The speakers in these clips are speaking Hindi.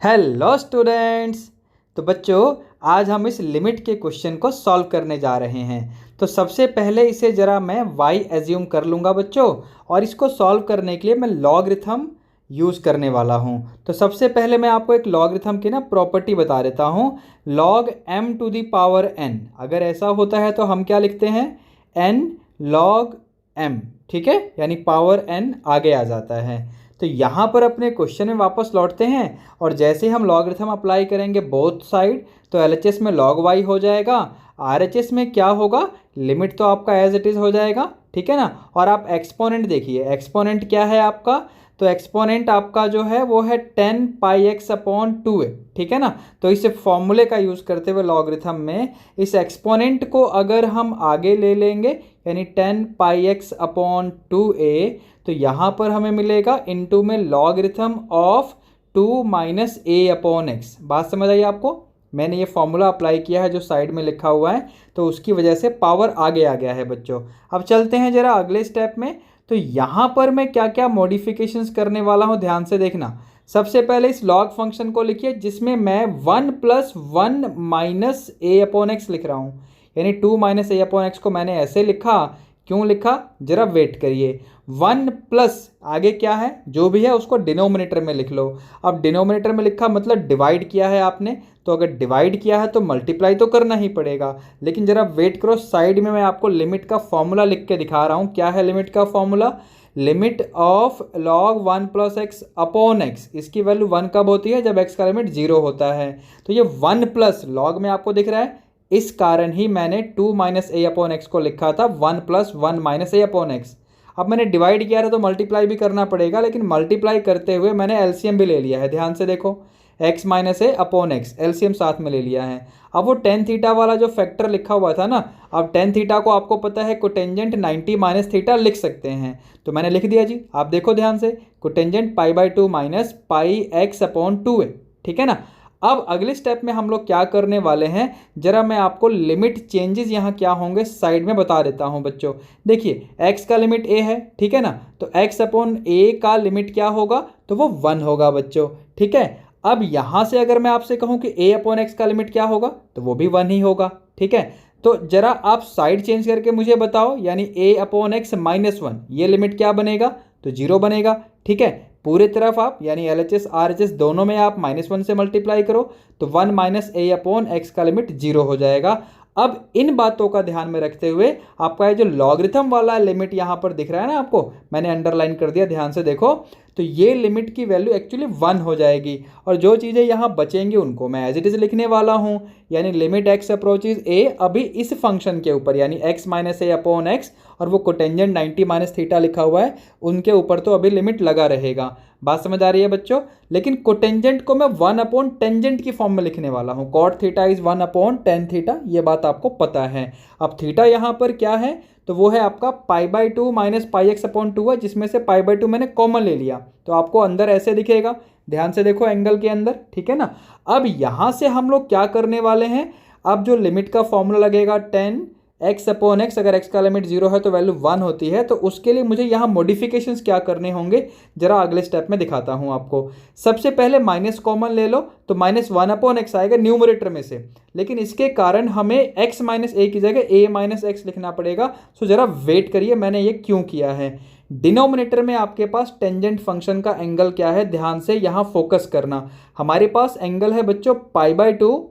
Hello students. तो बच्चों, आज हम इस लिमिट के क्वेश्चन को सॉल्व करने जा रहे हैं। तो सबसे पहले इसे ज़रा मैं y एज्यूम कर लूँगा बच्चों, और इसको सॉल्व करने के लिए मैं लॉगरिथम यूज़ करने वाला हूँ। तो सबसे पहले मैं आपको एक लॉगरिथम की प्रॉपर्टी बता देता हूँ। log m to the power n, अगर ऐसा होता है तो हम क्या लिखते हैं, n log m, ठीक है, यानी पावर n आगे आ जाता है। तो यहाँ पर अपने क्वेश्चन में वापस लौटते हैं, और जैसे हम लॉगरिथम अप्लाई करेंगे बोथ साइड, तो LHS में log y हो जाएगा, RHS में क्या होगा, लिमिट तो आपका एज इट इज़ हो जाएगा, ठीक है ना। और आप एक्सपोनेंट देखिए, एक्सपोनेंट क्या है आपका, तो एक्सपोनेंट आपका जो है वो है 10 पाई एक्स अपॉन 2a, ठीक है ना। तो इस फॉर्मूले का यूज़ करते हुए लॉगरिथम में इस एक्सपोनेंट को अगर हम आगे ले लेंगे, यानी 10 पाई एक्स अपॉन 2a, तो यहाँ पर हमें मिलेगा इनटू में logarithm of 2 minus a upon x. बात समझ आई आपको। मैंने ये फॉर्मूला अप्लाई किया है जो साइड में लिखा हुआ है, तो उसकी वजह से पावर आगे आ गया है बच्चों। अब चलते हैं जरा अगले स्टेप में। तो यहाँ पर मैं क्या क्या मॉडिफिकेशंस करने वाला हूँ, ध्यान से देखना। सबसे पहले इस लॉग फंक्शन को लिखिए, जिसमें मैं 1 plus 1 minus a upon x लिख रहा हूँ, यानी 2 माइनस a अपॉन एक्स को मैंने ऐसे लिखा। क्यों लिखा, जरा वेट करिए। 1 प्लस आगे क्या है, जो भी है उसको डिनोमिनेटर में लिख लो। अब डिनोमिनेटर में लिखा मतलब डिवाइड किया है आपने, तो अगर डिवाइड किया है तो मल्टीप्लाई तो करना ही पड़ेगा। लेकिन जरा वेट करो, साइड में मैं आपको लिमिट का फॉर्मूला लिख के दिखा रहा हूँ। क्या है लिमिट का formula, limit of log 1 plus x upon x. इसकी वैल्यू 1 कब होती है, जब एक्स का लिमिट 0 होता है। तो ये 1 प्लस लॉग में आपको दिख रहा है, इस कारण ही मैंने 2 माइनस ए अपॉन एक्स को लिखा था 1 प्लस 1 माइनस ए अपॉन एक्स। अब मैंने डिवाइड किया था तो मल्टीप्लाई भी करना पड़ेगा, लेकिन मल्टीप्लाई करते हुए मैंने एलसीएम भी ले लिया है। ध्यान से देखो, x माइनस ए अपॉन एक्स, एलसीएम साथ में ले लिया है। अब वो टेन थीटा वाला जो फैक्टर लिखा हुआ था ना, अब टेन थीटा को आपको पता है कोटेंजेंट 90 माइनस थीटा लिख सकते हैं, तो मैंने लिख दिया जी। आप देखो ध्यान से, कोटेंजेंट पाई/2 minus pi x upon 2a, ठीक है ना। अब अगले स्टेप में हम लोग क्या करने वाले हैं, जरा मैं आपको लिमिट चेंजेस यहाँ क्या होंगे साइड में बता देता हूँ बच्चों। देखिए, x का लिमिट a है, ठीक है ना, तो x अपॉन a का लिमिट क्या होगा, तो वो 1 होगा बच्चों, ठीक है। अब यहाँ से अगर मैं आपसे कहूँ कि a अपॉन एक्स का लिमिट क्या होगा, तो वो भी 1 ही होगा, ठीक है। तो जरा आप साइड चेंज करके मुझे बताओ, यानी a अपॉन एक्स माइनस 1, ये लिमिट क्या बनेगा, तो 0 बनेगा, ठीक है। पूरे तरफ आप यानी LHS RHS दोनों में आप -1 से मल्टीप्लाई करो, तो 1 माइनस a अपॉन एक्स का लिमिट 0 हो जाएगा। अब इन बातों का ध्यान में रखते हुए आपका ये जो लॉगरिथम वाला लिमिट यहाँ पर दिख रहा है ना आपको, मैंने अंडरलाइन कर दिया, ध्यान से देखो। तो ये लिमिट की वैल्यू एक्चुअली 1 हो जाएगी, और जो चीज़ें यहाँ बचेंगी उनको मैं एज इट इज़ लिखने वाला हूँ, यानी लिमिट x अप्रोचेज a अभी इस फंक्शन के ऊपर, यानी x माइनस ए अपॉन एक्स, और वो कोटेंजेंट 90 माइनस थीटा लिखा हुआ है उनके ऊपर तो अभी लिमिट लगा रहेगा। बात समझ आ रही है बच्चों। लेकिन कोटेंजेंट को मैं 1 अपॉन टेंजेंट की फॉर्म में लिखने वाला हूँ। Cot theta is 1 upon tan theta, ये बात आपको पता है। अब थीटा यहाँ पर क्या है, तो वो है आपका पाई/2 माइनस पाई एक्स अपॉन 2 है, जिसमें से पाई/2 मैंने कॉमन ले लिया, तो आपको अंदर ऐसे दिखेगा। ध्यान से देखो एंगल के अंदर, ठीक है ना। अब यहाँ से हम लोग क्या करने वाले हैं, अब जो लिमिट का फॉर्मूला लगेगा 10 एक्स अपॉन एक्स, अगर एक्स का लिमिट 0 है तो वैल्यू 1 होती है, तो उसके लिए मुझे यहाँ मॉडिफिकेशंस क्या करने होंगे, जरा अगले स्टेप में दिखाता हूँ आपको। सबसे पहले माइनस कॉमन ले लो, तो -1 अपॉन एक्स आएगा न्यूमरेटर में से, लेकिन इसके कारण हमें x माइनस ए की जगह a माइनस एक्स लिखना पड़ेगा। सो जरा वेट करिए, मैंने ये क्यों किया है। डिनोमिनेटर में आपके पास टेंजेंट फंक्शन का एंगल क्या है, ध्यान से यहाँ फोकस करना। हमारे पास एंगल है बच्चों पाई/2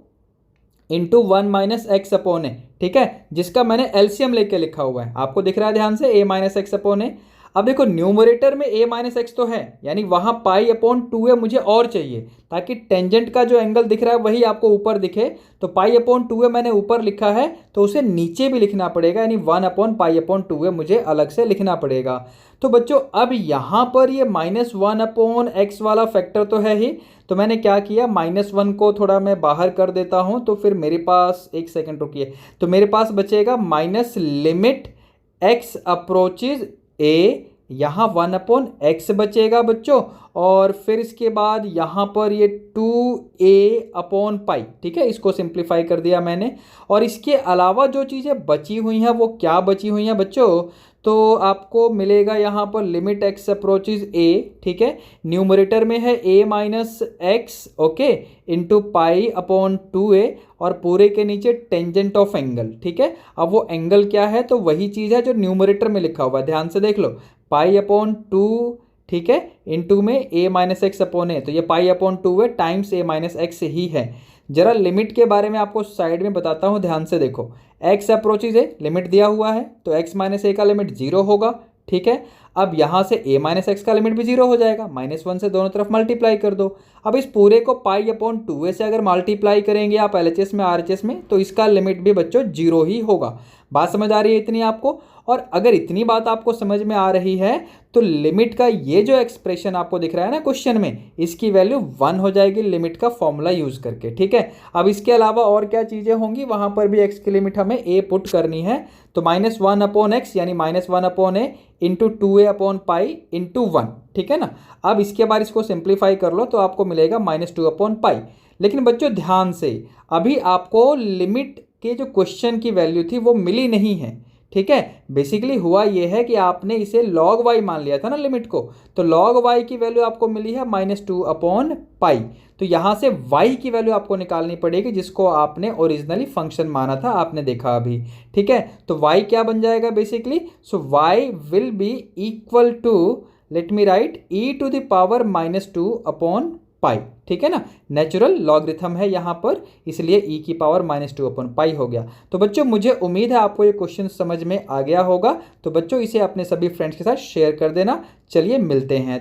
इंटू 1 माइनस एक्स अपॉन ए, ठीक है, जिसका मैंने एलसीएम लेके लिखा हुआ है, आपको दिख रहा है ध्यान से, a माइनस एक्स अपॉन ए। अब देखो न्यूमरेटर में a माइनस एक्स तो है, यानी वहाँ पाई/2a मुझे और चाहिए, ताकि टेंजेंट का जो एंगल दिख रहा है वही आपको ऊपर दिखे। तो पाई/2a मैंने ऊपर लिखा है, तो उसे नीचे भी लिखना पड़ेगा, यानी 1 अपॉन पाई/2a मुझे अलग से लिखना पड़ेगा। तो बच्चों अब यहाँ पर ये -1 अपॉन एक्स वाला फैक्टर तो है ही, तो मैंने क्या किया, -1 को थोड़ा मैं बाहर कर देता हूँ, तो फिर मेरे पास, एक सेकंड रुकिए, तो मेरे पास बचेगा minus limit x approaches a यहाँ 1/x बचेगा बच्चों, और फिर इसके बाद यहाँ पर ये 2a/पाई, ठीक है, इसको सिंप्लीफाई कर दिया मैंने। और इसके अलावा जो चीज़ें बची हुई हैं वो क्या बची हुई हैं बच्चों, तो आपको मिलेगा यहाँ पर लिमिट x अप्रोचेज a, ठीक है, न्यूमरेटर में है a minus x, okay, into पाई/2a, और पूरे के नीचे टेंजेंट ऑफ एंगल, ठीक है। अब वो एंगल क्या है, तो वही चीज़ है जो न्यूमरेटर में लिखा हुआ है, ध्यान से देख लो, पाई/2, ठीक है, इंटू में a माइनस एक्स अपॉन ए, तो ये पाई/2 है टाइम्स a माइनस एक्स ही है। जरा लिमिट के बारे में आपको साइड में बताता हूँ, ध्यान से देखो, x अप्रोचेज है, लिमिट दिया हुआ है, तो x माइनस ए का लिमिट 0 होगा, ठीक है। अब यहाँ से a माइनस एक्स का लिमिट भी 0 हो जाएगा, -1 से दोनों तरफ मल्टीप्लाई कर दो। अब इस पूरे को पाई/2a से अगर मल्टीप्लाई करेंगे आप LHS में RHS में, तो इसका लिमिट भी बच्चों 0 ही होगा। बात समझ आ रही है इतनी आपको? और अगर इतनी बात आपको समझ में आ रही है तो लिमिट का ये जो एक्सप्रेशन आपको दिख रहा है ना क्वेश्चन में, इसकी वैल्यू 1 हो जाएगी लिमिट का फॉर्मूला यूज करके, ठीक है। अब इसके अलावा और क्या चीजें होंगी, वहां पर भी x की लिमिट हमें a पुट करनी है, तो -1/x यानी -1/a इंटू 2a/पाई इंटू 1, ठीक है ना। अब इसके बाद इसको सिंप्लीफाई कर लो तो आपको मिलेगा -2/पाई। लेकिन बच्चों ध्यान से, अभी आपको लिमिट के जो क्वेश्चन की वैल्यू थी वो मिली नहीं है, ठीक है। बेसिकली हुआ ये है कि आपने इसे log y मान लिया था ना लिमिट को, तो log y की वैल्यू आपको मिली है -2/पाई। तो यहाँ से y की वैल्यू आपको निकालनी पड़ेगी जिसको आपने ओरिजिनली फंक्शन माना था, आपने देखा अभी, ठीक है। तो y क्या बन जाएगा basically, so y will be equal to, let me write, e⁻²-2/पाई, ठीक है ना, नेचुरल लॉगरिथम है यहाँ पर, इसलिए e⁻²-2/पाई हो गया। तो बच्चों मुझे उम्मीद है आपको ये क्वेश्चन समझ में आ गया होगा, तो बच्चों इसे अपने सभी फ्रेंड्स के साथ शेयर कर देना। चलिए मिलते हैं।